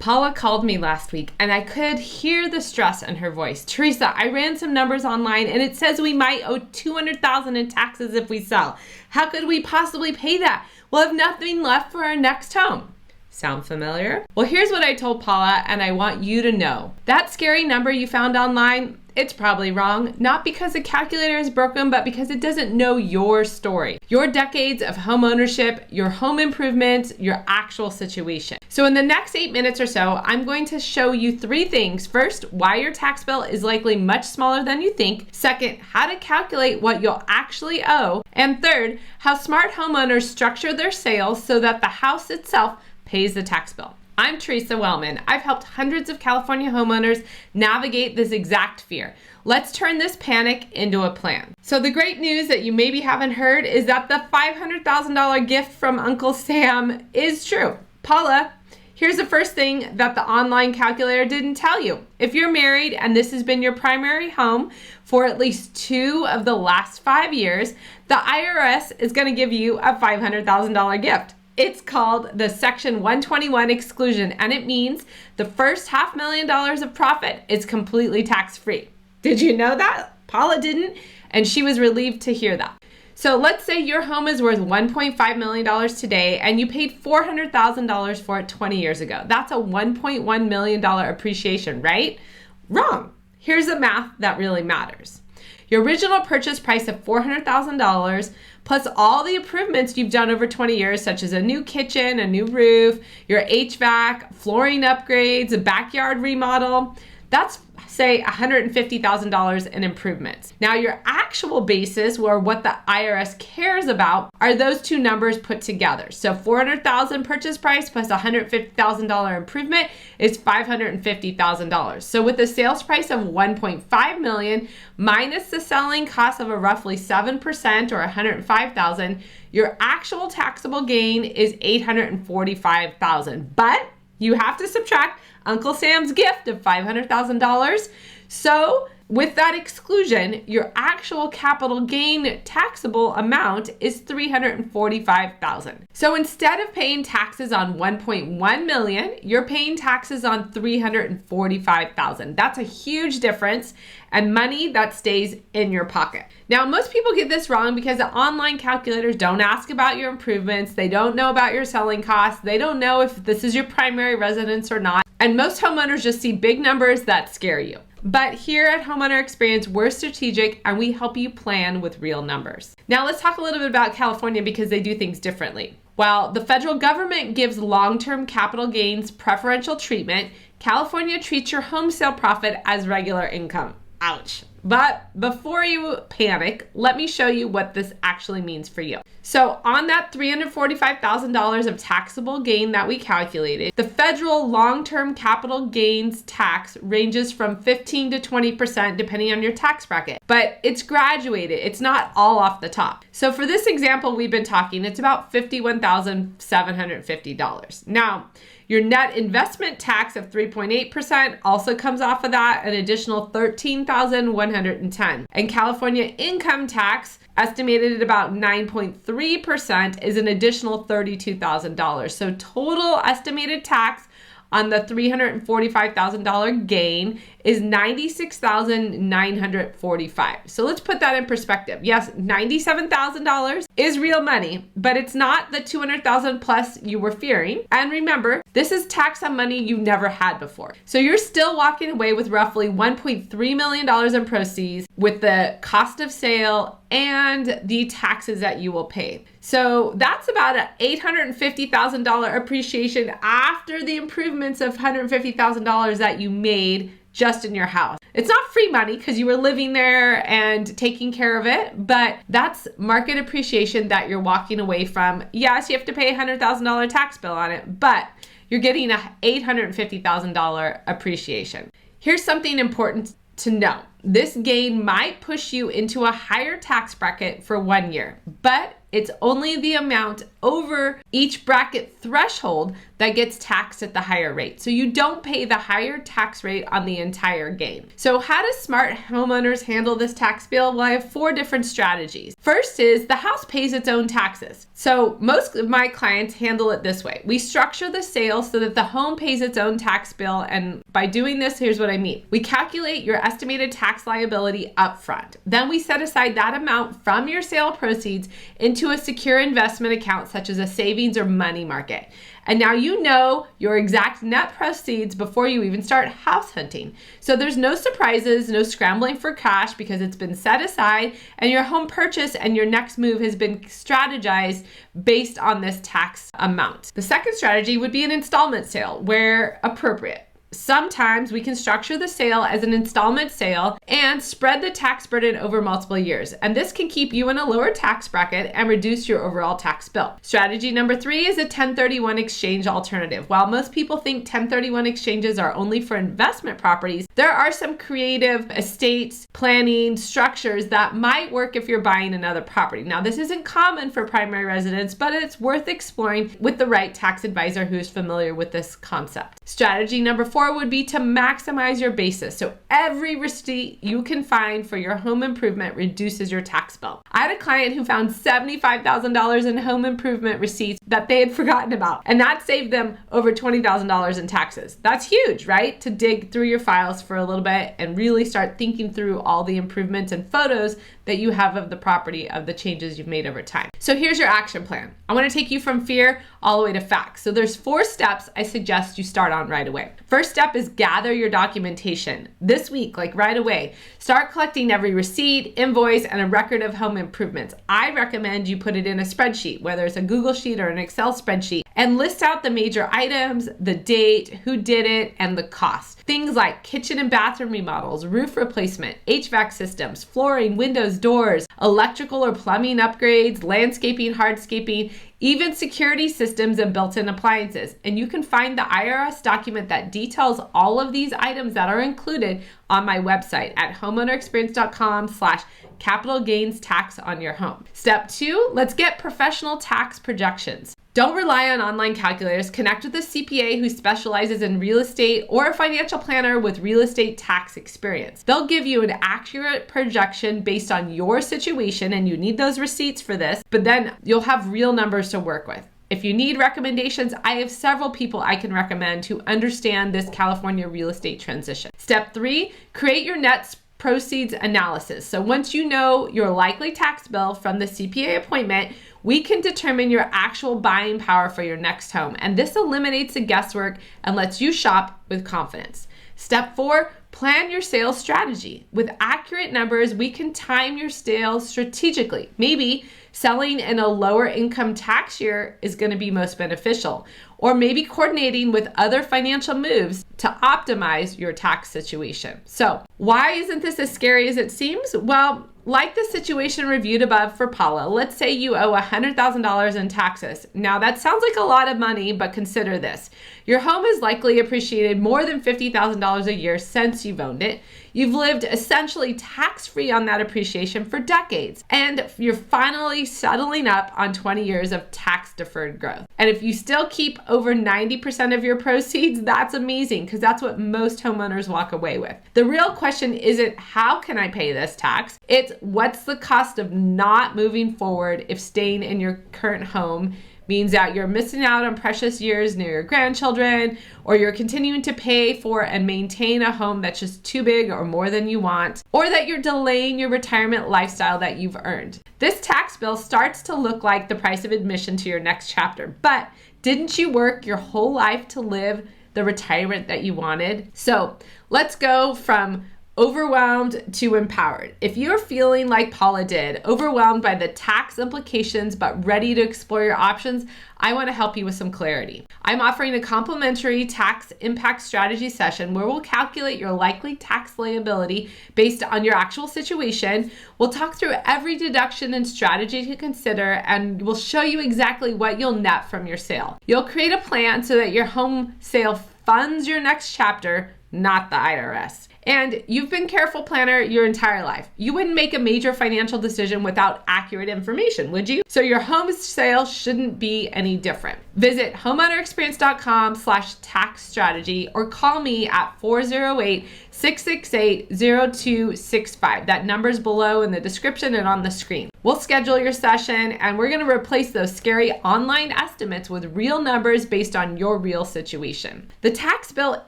Paula called me last week and I could hear the stress in her voice. Theresa, I ran some numbers online and it says we might owe $200,000 in taxes if we sell. How could we possibly pay that? We'll have nothing left for our next home. Sound familiar? Well, here's what I told Paula, and I want you to know. That scary number you found online, it's probably wrong, not because the calculator is broken, but because it doesn't know your story, your decades of home ownership, your home improvements, your actual situation. So in the next 8 minutes or so, I'm going to show you 3 things. First, why your tax bill is likely much smaller than you think. Second, how to calculate what you'll actually owe. And third, how smart homeowners structure their sales so that the house itself pays the tax bill. I'm Theresa Wellman. I've helped hundreds of California homeowners navigate this exact fear. Let's turn this panic into a plan. So the great news that you maybe haven't heard is that the $500,000 gift from Uncle Sam is true. Paula, here's the first thing that the online calculator didn't tell you. If you're married and this has been your primary home for at least 2 of the last 5 years, the IRS is going to give you a $500,000 gift. It's called the Section 121 exclusion, and it means the first $500,000 of profit is completely tax-free. Did you know that? Paula didn't, and she was relieved to hear that. So let's say your home is worth $1.5 million today, and you paid $400,000 for it 20 years ago. That's a $1.1 million appreciation, right? Wrong. Here's the math that really matters. Your original purchase price of $400,000 plus all the improvements you've done over 20 years, such as a new kitchen, a new roof, your HVAC, flooring upgrades, a backyard remodel, that's say $150,000 in improvements. Now your actual basis, or what the IRS cares about, are those 2 numbers put together. So $400,000 purchase price plus $150,000 improvement is $550,000. So with a sales price of $1.5 million minus the selling cost of a roughly 7% or $105,000, your actual taxable gain is $845,000. But you have to subtract Uncle Sam's gift of $500,000. So with that exclusion, your actual capital gain taxable amount is $345,000. So instead of paying taxes on $1.1 million, you're paying taxes on $345,000. That's a huge difference and money that stays in your pocket. Now, most people get this wrong because the online calculators don't ask about your improvements. They don't know about your selling costs. They don't know if this is your primary residence or not. And most homeowners just see big numbers that scare you. But here at Homeowner Experience, we're strategic and we help you plan with real numbers. Now let's talk a little bit about California because they do things differently. While the federal government gives long-term capital gains preferential treatment, California treats your home sale profit as regular income. Ouch. But before you panic, let me show you what this actually means for you. So on that $345,000 of taxable gain that we calculated, the federal long-term capital gains tax ranges from 15 to 20% depending on your tax bracket, but it's graduated. It's not all off the top. So for this example we've been talking, it's about $51,750. Now, your net investment tax of 3.8% also comes off of that, an additional $13,110. And California income tax, estimated at about 9.3%, is an additional $32,000. So total estimated tax on the $345,000 gain is $96,945. So let's put that in perspective. Yes, $97,000 is real money, but it's not the $200,000 plus you were fearing. And remember, this is tax on money you never had before. So you're still walking away with roughly $1.3 million in proceeds with the cost of sale and the taxes that you will pay. So that's about an $850,000 appreciation after the improvements of $150,000 that you made just in your house. It's not free money because you were living there and taking care of it, but that's market appreciation that you're walking away from. Yes, you have to pay a $100,000 tax bill on it, but you're getting a $850,000 appreciation. Here's something important to know. This gain might push you into a higher tax bracket for 1 year, but it's only the amount over each bracket threshold that gets taxed at the higher rate. So you don't pay the higher tax rate on the entire gain. So how do smart homeowners handle this tax bill? Well, I have 4 different strategies. First is the house pays its own taxes. So most of my clients handle it this way. We structure the sale so that the home pays its own tax bill. And by doing this, here's what I mean. We calculate your estimated tax liability upfront. Then we set aside that amount from your sale proceeds into a secure investment account such as a savings or money market. And now you know your exact net proceeds before you even start house hunting. So there's no surprises, no scrambling for cash because it's been set aside and your home purchase and your next move has been strategized based on this tax amount. The second strategy would be an installment sale where appropriate. Sometimes we can structure the sale as an installment sale and spread the tax burden over multiple years. And this can keep you in a lower tax bracket and reduce your overall tax bill. Strategy number 3 is a 1031 exchange alternative. While most people think 1031 exchanges are only for investment properties, there are some creative estates planning structures that might work if you're buying another property. Now, this isn't common for primary residents, but it's worth exploring with the right tax advisor who's familiar with this concept. Strategy number 4 would be to maximize your basis. So every receipt you can find for your home improvement reduces your tax bill. I had a client who found $75,000 in home improvement receipts that they had forgotten about, and that saved them over $20,000 in taxes. That's huge, right? To dig through your files for a little bit and really start thinking through all the improvements and photos that you have of the property, of the changes you've made over time. So here's your action plan. I want to take you from fear all the way to facts. So there's 4 steps I suggest you start on right away. First step is gather your documentation. This week, like right away, start collecting every receipt, invoice, and a record of home improvements. I recommend you put it in a spreadsheet, whether it's a Google Sheet or an Excel spreadsheet, and list out the major items, the date, who did it, and the cost. Things like kitchen and bathroom remodels, roof replacement, HVAC systems, flooring, windows, doors, electrical or plumbing upgrades, landscaping, hardscaping, even security systems and built-in appliances. And you can find the IRS document that details all of these items that are included on my website at homeownerexperience.com/capital gains tax on your home. Step 2, let's get professional tax projections. Don't rely on online calculators. Connect with a CPA who specializes in real estate or a financial planner with real estate tax experience. They'll give you an accurate projection based on your situation, and you need those receipts for this, but then you'll have real numbers to work with. If you need recommendations, I have several people I can recommend who understand this California real estate transition. Step 3, create your net proceeds analysis. So once you know your likely tax bill from the CPA appointment, we can determine your actual buying power for your next home. And this eliminates the guesswork and lets you shop with confidence. Step 4, plan your sales strategy. With accurate numbers, we can time your sales strategically. Maybe selling in a lower income tax year is going to be most beneficial, or maybe coordinating with other financial moves to optimize your tax situation. So why isn't this as scary as it seems? Well, like the situation reviewed above for Paula, let's say you owe $100,000 in taxes. Now that sounds like a lot of money, but consider this. Your home has likely appreciated more than $50,000 a year since you've owned it. You've lived essentially tax-free on that appreciation for decades, and you're finally settling up on 20 years of tax-deferred growth. And if you still keep over 90% of your proceeds, that's amazing, because that's what most homeowners walk away with. The real question isn't how can I pay this tax? It's what's the cost of not moving forward if staying in your current home means that you're missing out on precious years near your grandchildren, or you're continuing to pay for and maintain a home that's just too big or more than you want, or that you're delaying your retirement lifestyle that you've earned. This tax bill starts to look like the price of admission to your next chapter, but didn't you work your whole life to live the retirement that you wanted? So let's go from overwhelmed to empowered. If you're feeling like Paula did, overwhelmed by the tax implications but ready to explore your options, I want to help you with some clarity. I'm offering a complimentary tax impact strategy session where we'll calculate your likely tax liability based on your actual situation. We'll talk through every deduction and strategy to consider, and we'll show you exactly what you'll net from your sale. You'll create a plan so that your home sale funds your next chapter, not the IRS. And you've been careful planner your entire life. You wouldn't make a major financial decision without accurate information, would you? So your home sale shouldn't be any different. Visit homeownerexperience.com/tax strategy or call me at 408-668-0265. That number's below in the description and on the screen. We'll schedule your session and we're going to replace those scary online estimates with real numbers based on your real situation. The tax bill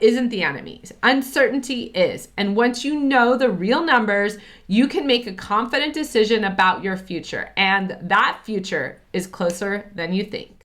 isn't the enemy. Uncertainty is. And once you know the real numbers, you can make a confident decision about your future. And that future is closer than you think.